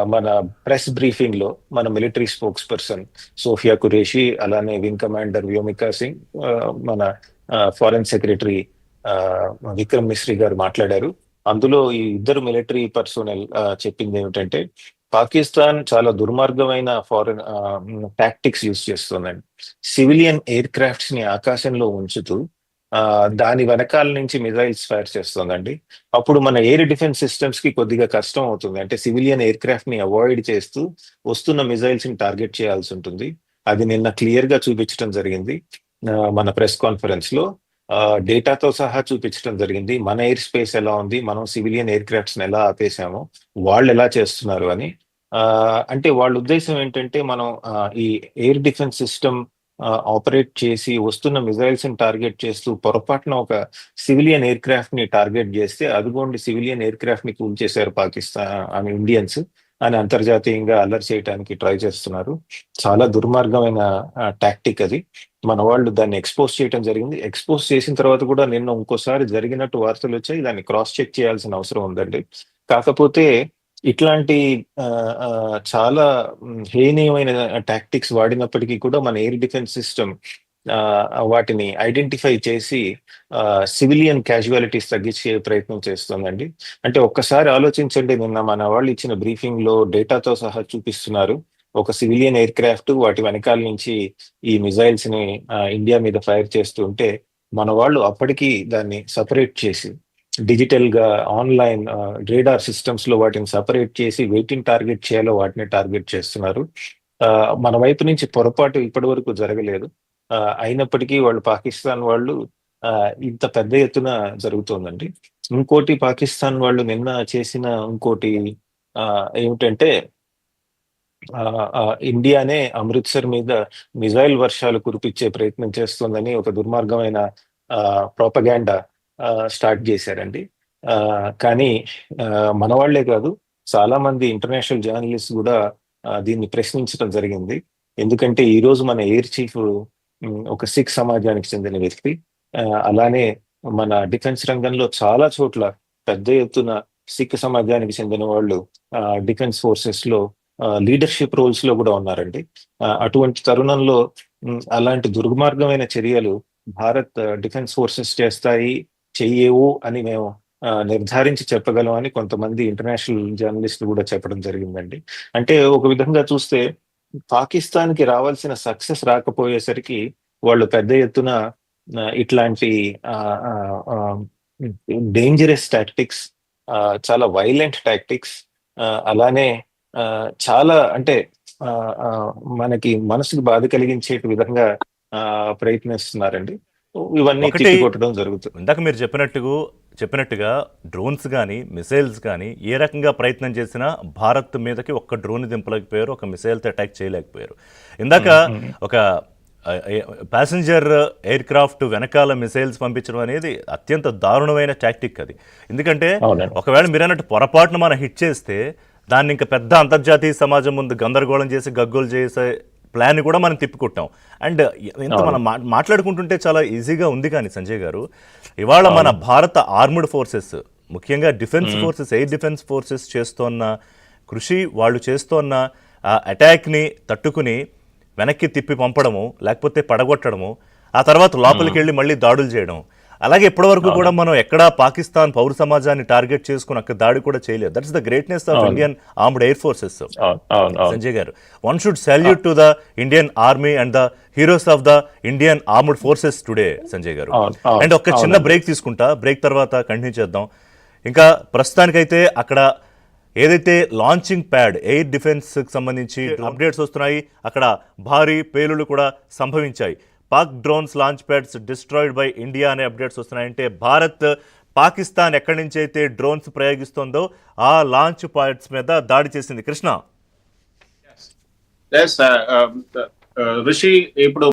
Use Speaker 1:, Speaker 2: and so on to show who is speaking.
Speaker 1: మన press briefing లో మన military spokesperson Sofiya Qureshi, అలానే వింగ్ కమాండర్ వ్యోమికా సింగ్, మన ఫారెన్ సెక్రటరీ విక్రమ్ మిశ్రీ గారు మాట్లాడారు. అందులో ఈ ఇద్దరు మిలిటరీ పర్సనల్ చెప్పింది ఏమిటంటే, పాకిస్తాన్ చాలా దుర్మార్గమైన ఫారెన్ టాక్టిక్స్ యూస్ చేస్తుందండి. సివిలియన్ ఎయిర్ క్రాఫ్ట్స్ ని ఆకాశంలో ఉంచుతూ ఆ దాని వెనకాల నుంచి మిజైల్స్ ఫైర్ చేస్తుందండి. అప్పుడు మన ఎయిర్ డిఫెన్స్ సిస్టమ్స్ కి కొద్దిగా కష్టం అవుతుంది. అంటే సివిలియన్ ఎయిర్ క్రాఫ్ట్ ని అవాయిడ్ చేస్తూ వస్తున్న మిజైల్స్ ని టార్గెట్ చేయాల్సి ఉంటుంది. అది నిన్న క్లియర్ గా చూపించడం జరిగింది మన ప్రెస్ కాన్ఫరెన్స్ లో. డేటాతో సహా చూపించడం జరిగింది మన ఎయిర్ స్పేస్ ఎలా ఉంది, మనం సివిలియన్ ఎయిర్ క్రాఫ్ట్స్ ఎలా ఆపేసాము, వాళ్ళు ఎలా చేస్తున్నారు అని. ఆ, అంటే వాళ్ళ ఉద్దేశం ఏంటంటే, మనం ఈ ఎయిర్ డిఫెన్స్ సిస్టమ్ ఆపరేట్ చేసి వస్తున్న మిజైల్స్ ని టార్గెట్ చేస్తూ పొరపాటున ఒక సివిలియన్ ఎయిర్ క్రాఫ్ట్ ని టార్గెట్ చేస్తే, అదిగోండి సివిలియన్ ఎయిర్ క్రాఫ్ట్ ని కూల్ చేశారు పాకిస్తాన్ అని ఇండియన్స్ అని అంతర్జాతీయంగా అల్లరి చేయడానికి ట్రై చేస్తున్నారు. చాలా దుర్మార్గమైన టాక్టిక్ అది. మన వాళ్ళు దాన్ని ఎక్స్పోజ్ చేయడం జరిగింది. ఎక్స్పోజ్ చేసిన తర్వాత కూడా నిన్న ఇంకోసారి జరిగినట్టు వార్తలు వచ్చాయి. దాన్ని క్రాస్ చెక్ చేయాల్సిన అవసరం ఉందండి. కాకపోతే ఇట్లాంటి ఆ, ఆ, చాలా హేనీయమైన టాక్టిక్స్ వాడినప్పటికీ కూడా మన ఎయిర్ డిఫెన్స్ సిస్టమ్ వాటిని ఐడెంటిఫై చేసి సివిలియన్ క్యాజువాలిటీస్ తగ్గించే ప్రయత్నం చేస్తుందండి. అంటే ఒక్కసారి ఆలోచించండి, నిన్న మన వాళ్ళు ఇచ్చిన బ్రీఫింగ్ లో డేటాతో సహా చూపిస్తున్నారు. ఒక సివిలియన్ ఎయిర్ క్రాఫ్ట్ వాటి వెనకాల నుంచి ఈ మిజైల్స్ ని ఇండియా మీద ఫైర్ చేస్తుంటే, మన వాళ్ళు అప్పటికి దాన్ని సపరేట్ చేసి డిజిటల్ గా ఆన్లైన్ రేడార్ సిస్టమ్స్ లో వాటిని సపరేట్ చేసి వెయిటింగ్ టార్గెట్ చేయాలో వాటిని టార్గెట్ చేస్తున్నారు. ఆ, మన వైపు నుంచి పొరపాటు ఇప్పటి వరకు జరగలేదు. అయినప్పటికీ వాళ్ళు పాకిస్తాన్ వాళ్ళు ఆ, ఇంత పెద్ద ఎత్తున జరుగుతోందండి. ఇంకోటి పాకిస్తాన్ వాళ్ళు నిన్న చేసిన ఇంకోటి ఆ, ఏమిటంటే, ఆ, ఇండియానే అమృత్సర్ మీద మిజైల్ వర్షాలు కురిపించే ప్రయత్నం చేస్తోందని ఒక దుర్మార్గమైన ప్రోపగాండా స్టార్ట్ చేశారండి. ఆ, కానీ ఆ, మన వాళ్లే కాదు, చాలా మంది ఇంటర్నేషనల్ జర్నలిస్ట్ కూడా దీన్ని ప్రశ్నించడం జరిగింది. ఎందుకంటే ఈ రోజు మన ఎయిర్ చీఫ్ ఒక సిక్ సమాజానికి చెందిన వ్యక్తి. అలానే మన డిఫెన్స్ రంగంలో చాలా చోట్ల పెద్ద ఎత్తున సిక్ సమాజానికి చెందిన వాళ్ళు డిఫెన్స్ ఫోర్సెస్ లో లీడర్షిప్ రోల్స్ లో కూడా ఉన్నారండి. అటువంటి తరుణంలో అలాంటి దుర్మార్గమైన చర్యలు భారత్ డిఫెన్స్ ఫోర్సెస్ చేస్తాయి, చెయ్యేవు అని మేము నిర్ధారించి చెప్పగలం అని కొంతమంది ఇంటర్నేషనల్ జర్నలిస్టులు కూడా చెప్పడం జరిగిందండి. అంటే ఒక విధంగా చూస్తే పాకిస్తాన్ కి రావాల్సిన సక్సెస్ రాకపోయేసరికి వాళ్ళు పెద్ద ఎత్తున ఇట్లాంటి డేంజరస్ టాక్టిక్స్, చాలా వైలెంట్ టాక్టిక్స్, అలానే ఆ, చాలా అంటే ఆ, ఆ, మనకి మనసుకు బాధ కలిగించే విధంగా ప్రయత్నిస్తున్నారండి. ఇవన్నీ
Speaker 2: ఒకటి
Speaker 1: తిప్పికొట్టడం జరుగుతుంది.
Speaker 2: ఇందాక మీరు చెప్పినట్టుగా డ్రోన్స్ కానీ మిసైల్స్ కానీ ఏ రకంగా ప్రయత్నం చేసినా భారత్ మీదకి ఒక్క డ్రోన్ దింపలేకపోయారు, ఒక మిసైల్తో అటాక్ చేయలేకపోయారు. ఇందాక
Speaker 1: ఉమ్, ఉమ్,
Speaker 2: ఒక ప్యాసింజర్ ఎయిర్ క్రాఫ్ట్ వెనకాల మిసైల్స్ పంపించడం అనేది అత్యంత దారుణమైన టాక్టిక్ అది. ఎందుకంటే
Speaker 1: అవునండి.
Speaker 2: ఒకవేళ మీరు అన్నట్టు పొరపాటున మనం హిట్ చేస్తే దాన్ని ఇంకా పెద్ద అంతర్జాతీయ సమాజం ముందు గందరగోళం చేసి గగ్గోలు చేసే ప్లాన్ కూడా మనం తిప్పికొట్టాం. అండ్ ఎంత
Speaker 1: అవును.
Speaker 2: మనం మాట్లాడుకుంటుంటే చాలా ఈజీగా ఉంది. కానీ సంజయ్ గారు, ఇవాళ మన
Speaker 1: అవును.
Speaker 2: భారత ఆర్మ్డ్ ఫోర్సెస్, ముఖ్యంగా డిఫెన్స్
Speaker 1: ఉమ్,
Speaker 2: ఫోర్సెస్, ఎయిర్ డిఫెన్స్ ఫోర్సెస్ చేస్తోన్న కృషి, వాళ్ళు చేస్తోన్న ఆ అటాక్ని తట్టుకుని వెనక్కి తిప్పి పంపడము, లేకపోతే పడగొట్టడము, ఆ తర్వాత లోపలికి
Speaker 1: ఉమ్,
Speaker 2: వెళ్ళి మళ్ళీ దాడులు చేయడం. అలాగే ఇప్పటివరకు కూడా
Speaker 1: అవును.
Speaker 2: మనం ఎక్కడా పాకిస్తాన్ పౌర సమాజాన్ని టార్గెట్ చేసుకుని అక్కడ దాడి కూడా చేయలేదు. దట్స్ ద గ్రేట్నెస్ ఆఫ్
Speaker 1: అవును.
Speaker 2: Indian armed air forces.
Speaker 1: అవును. అవును. అవును.
Speaker 2: సంజయ్ గారు, one should salute to the Indian army and the heroes of the Indian armed forces today, Sanjay గారు.
Speaker 1: అవును.
Speaker 2: అండ్
Speaker 1: అవును.
Speaker 2: ఒక చిన్న
Speaker 1: అవునండి.
Speaker 2: బ్రేక్ తీసుకుంటా, బ్రేక్ తర్వాత కంటిన్యూ చేద్దాం. ఇంకా ప్రస్తుతానికైతే అక్కడ ఏదైతే లాంచింగ్ ప్యాడ్ ఎయిర్ డిఫెన్స్కి సంబంధించి అప్డేట్స్ వస్తున్నాయి, అక్కడ భారీ పేలులు కూడా సంభవించాయి. Pak drones launch pads destroyed by India అనే అప్డేట్స్ వస్తున్నాయంటే భారత్ పాకిస్తాన్ ఎక్కడి నుంచి అయితే డ్రోన్స్ ప్రయోగిస్తుందో ఆ లాంచ్ ప్యాడ్స్ మీద దాడి చేసింది. కృష్ణ.
Speaker 3: ఎస్ రిషి, ఇప్పుడు